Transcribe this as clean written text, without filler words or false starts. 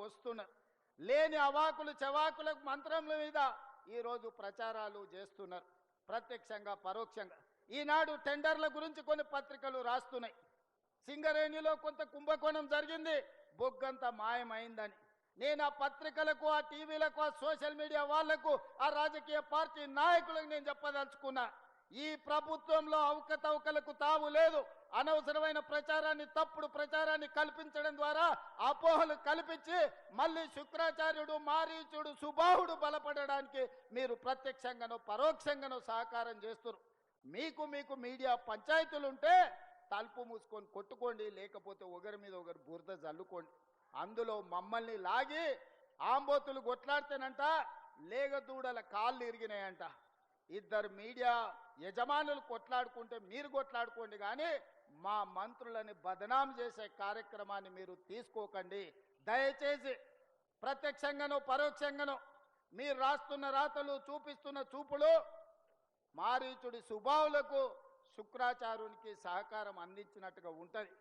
వస్తున్నారు. లేని అవాకులు చవాకులకు మంత్రముల మీద ఈరోజు ప్రచారాలు చేస్తున్నారు, ప్రత్యక్షంగా పరోక్షంగా. ఈనాడు టెండర్ల గురించి కొన్ని పత్రికలు రాస్తున్నాయి. సింగరేణిలో కొంత కుంభకోణం జరిగింది, బొగ్గంతా మాయమైందని. నేను ఆ పత్రికలకు, ఆ టీవీలకు, ఆ సోషల్ మీడియా వాళ్లకు, ఆ రాజకీయ పార్టీ నాయకులకు నేను చెప్పదలుచుకున్నా, ఈ ప్రభుత్వంలో అవకతవకలకు తావు లేదు. అనవసరమైన ప్రచారాన్ని, తప్పుడు ప్రచారాన్ని కల్పించడం ద్వారా అపోహలు కల్పించి మళ్ళీ శుక్రాచార్యుడు, మారీచుడు, సుబాహుడు బలపడడానికి మీరు ప్రత్యక్షంగానో పరోక్షంగానో సహకారం చేస్తున్నారు. మీకు మీడియా పంచాయతీలుంటే తలుపు మూసుకొని కొట్టుకోండి, లేకపోతే ఒకరి మీద ఒకరు బురద జల్లుకోండి. అందులో మమ్మల్ని లాగి ఆంబోతులు కొట్లాడితేనంట లేగదూడల కాళ్ళు ఇరిగినాయంట. ఇద్దరు మీడియా యజమానులు కొట్లాడుకుంటే మీరు కొట్లాడుకోండి, కానీ మా మంత్రులని బదనాం చేసే కార్యక్రమాన్ని మీరు తీసుకోకండి. దయచేసి ప్రత్యక్షంగానో పరోక్షంగానో మీరు రాస్తున్న రాతలు, చూపిస్తున్న చూపులు మారీచుడి సుబావులకు, శుక్రాచార్యునికి సహకారం అందించినట్టుగా ఉంటుంది.